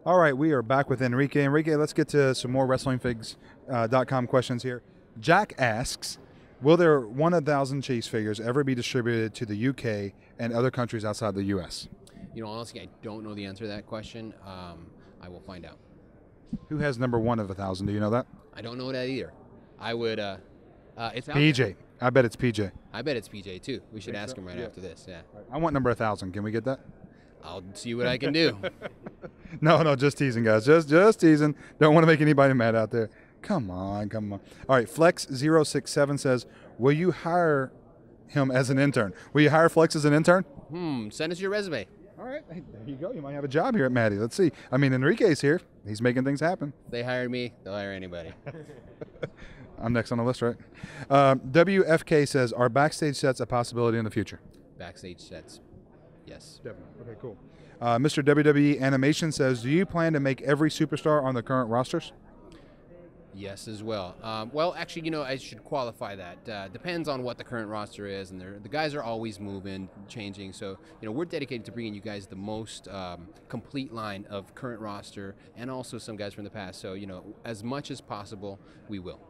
All right, we are back with Enrique. Enrique, let's get to some more WrestlingFigs.com questions here. Jack asks, will their 1,000 Chase figures ever be distributed to the UK and other countries outside the US? You know, honestly, I don't know the answer to that question. I will find out. Who has number one of 1,000? Do you know that? I don't know that either. I would. It's out PJ. there. I bet it's PJ. I bet it's PJ too. We should ask him right Yeah. after this. Yeah. I want number 1,000. Can we get that? I'll see what I can do. No, just teasing, guys. Just teasing. Don't want to make anybody mad out there. Come on. All right, Flex067 says, will you hire him as an intern? Will you hire Flex as an intern? Send us your resume. All right, hey, there you go. You might have a job here at Matty. Let's see. I mean, Enrique's here. He's making things happen. If they hired me, they'll hire anybody. I'm next on the list, right? WFK says, are backstage sets a possibility in the future? Backstage sets. Yes. Definitely. Okay, cool. Mr. WWE Animation says, do you plan to make every superstar on the current rosters? Yes, as well. Well, actually, you know, I should qualify that. Depends on what the current roster is, and the guys are always moving, changing. So, you know, we're dedicated to bringing you guys the most complete line of current roster, and also some guys from the past. So, you know, as much as possible, we will.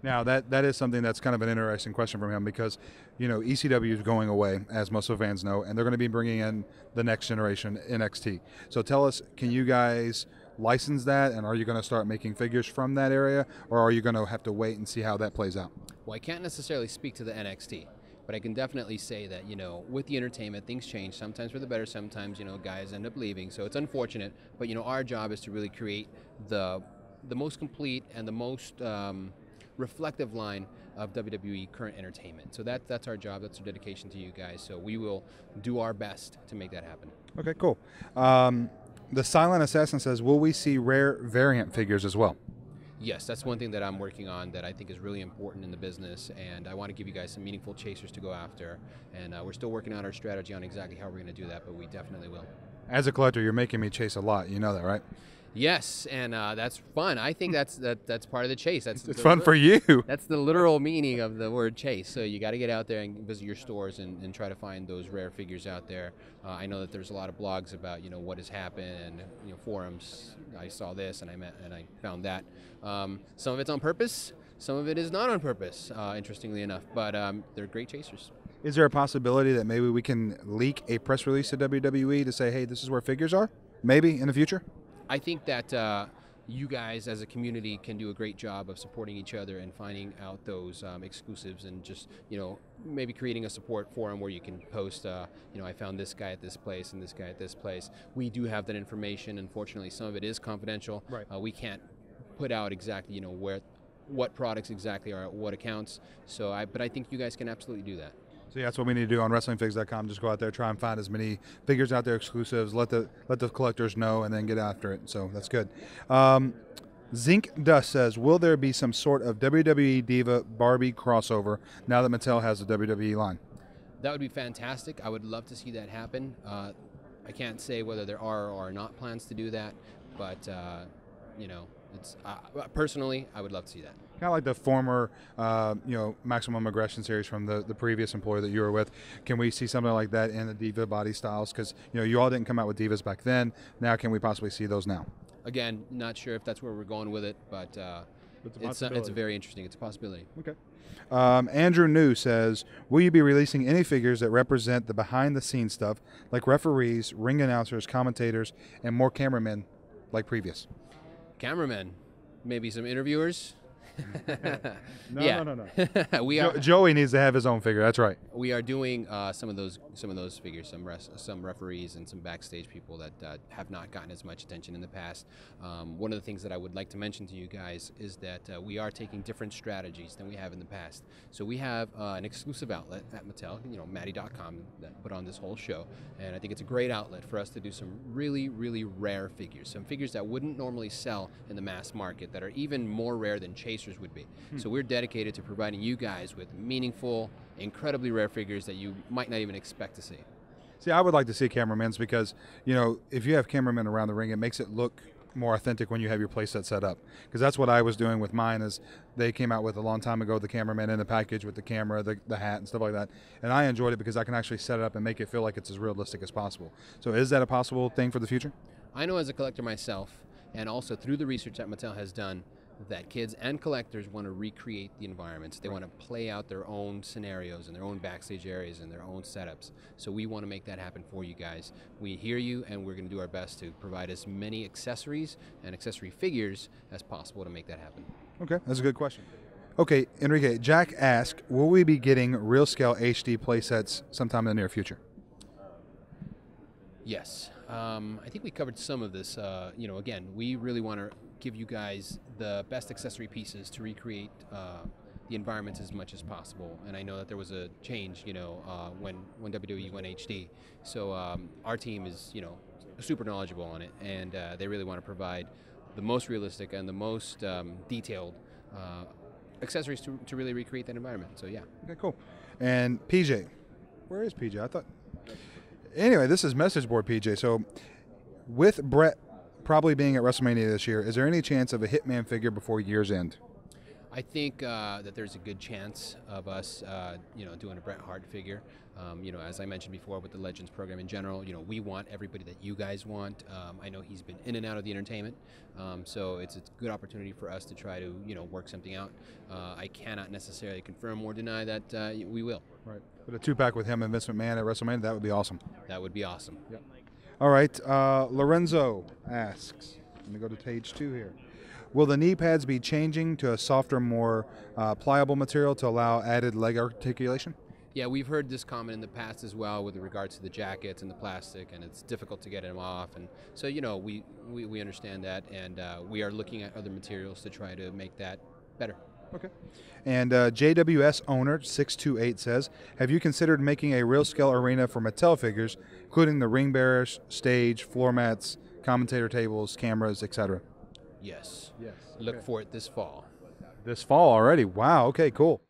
Now, that is something that's kind of an interesting question from him because, you know, ECW is going away, as most of the fans know, and they're going to be bringing in the next generation, NXT. So tell us, can you guys license that, and are you going to start making figures from that area, or are you going to have to wait and see how that plays out? Well, I can't necessarily speak to the NXT, but I can definitely say that, you know, with the entertainment, things change, sometimes for the better, sometimes, you know, guys end up leaving, so it's unfortunate, but, you know, our job is to really create the most complete and the most reflective line of WWE current entertainment. So that's our job, that's our dedication to you guys, so we will do our best to make that happen. Okay, cool. The Silent Assassin says, will we see rare variant figures as well? Yes, that's one thing that I'm working on that I think is really important in the business, and I want to give you guys some meaningful chasers to go after, and we're still working out our strategy on exactly how we're going to do that, but we definitely will. As a collector, you're making me chase a lot. You know that, right? Yes, and that's fun. I think that's part of the chase. It's fun for you. That's the literal meaning of the word chase. So you got to get out there and visit your stores and try to find those rare figures out there. I know that there's a lot of blogs about, you know, what has happened, and, you know, forums. I saw this and I found that. Some of it's on purpose. Some of it is not on purpose. Interestingly enough, but they're great chasers. Is there a possibility that maybe we can leak a press release to WWE to say, hey, this is where figures are? Maybe in the future? I think that you guys as a community can do a great job of supporting each other and finding out those exclusives, and just, you know, maybe creating a support forum where you can post, you know, I found this guy at this place and this guy at this place. We do have that information. Unfortunately, some of it is confidential. Right. We can't put out exactly, you know, what products exactly are at what accounts. So, but I think you guys can absolutely do that. So yeah, that's what we need to do on WrestlingFigs.com. Just go out there, try and find as many figures out there, exclusives. Let the collectors know, and then get after it. So that's good. Zinc Dust says, will there be some sort of WWE Diva Barbie crossover now that Mattel has the WWE line? That would be fantastic. I would love to see that happen. I can't say whether there are or are not plans to do that, but you know, it's personally, I would love to see that. Kind of like the former, you know, Maximum Aggression series from the previous employer that you were with. Can we see something like that in the Diva body styles? Because, you know, you all didn't come out with Divas back then. Now, can we possibly see those now? Again, not sure if that's where we're going with it, but it's very interesting. It's a possibility. Okay. Andrew New says, will you be releasing any figures that represent the behind-the-scenes stuff, like referees, ring announcers, commentators, and more cameramen like previous? Cameramen, maybe some interviewers. No. We are. Joey needs to have his own figure. That's right. We are doing some of those figures, some referees and some backstage people that have not gotten as much attention in the past. One of the things that I would like to mention to you guys is that we are taking different strategies than we have in the past. So we have an exclusive outlet at Mattel, you know, Matty.com, that put on this whole show, and I think it's a great outlet for us to do some really, really rare figures, some figures that wouldn't normally sell in the mass market, that are even more rare than chasers would be. So we're dedicated to providing you guys with meaningful, incredibly rare figures that you might not even expect to see. See, I would like to see cameramen's because, you know, if you have cameramen around the ring, it makes it look more authentic when you have your playset set up. Because that's what I was doing with mine, is they came out with a long time ago the cameraman in the package with the camera, the hat, and stuff like that. And I enjoyed it because I can actually set it up and make it feel like it's as realistic as possible. So is that a possible thing for the future? I know as a collector myself, and also through the research that Mattel has done, that kids and collectors want to recreate the environments. They want to play out their own scenarios and their own backstage areas and their own setups. So we want to make that happen for you guys. We hear you, and we're going to do our best to provide as many accessories and accessory figures as possible to make that happen. Okay, that's a good question. Okay, Enrique, Jack asked, will we be getting real scale HD playsets sometime in the near future? Yes. I think we covered some of this. Again, we really want to give you guys the best accessory pieces to recreate the environments as much as possible. And I know that there was a change, when WWE went HD. So our team is, super knowledgeable on it, and they really want to provide the most realistic and the most detailed accessories to really recreate that environment. So yeah. Okay, cool. And PJ, where is PJ? I thought. Anyway, this is message board PJ. So, with Brett probably being at WrestleMania this year, is there any chance of a Hitman figure before year's end? I think that there's a good chance of us, doing a Bret Hart figure. As I mentioned before with the Legends program in general, we want everybody that you guys want. I know he's been in and out of the entertainment, so it's a good opportunity for us to try to, work something out. I cannot necessarily confirm or deny that we will. Right. But a 2-pack with him and Vince McMahon at WrestleMania, that would be awesome. That would be awesome. Yep. All right. Lorenzo asks, let me go to page 2 here. Will the knee pads be changing to a softer, more pliable material to allow added leg articulation? Yeah, we've heard this comment in the past as well with regards to the jackets and the plastic, and it's difficult to get them off. And so, we understand that, and we are looking at other materials to try to make that better. Okay. And JWS owner 628 says, have you considered making a real scale arena for Mattel figures, including the ring bearers, stage, floor mats, commentator tables, cameras, etc.? Yes. Yes. Look for it this fall. This fall already. Wow. Okay, cool.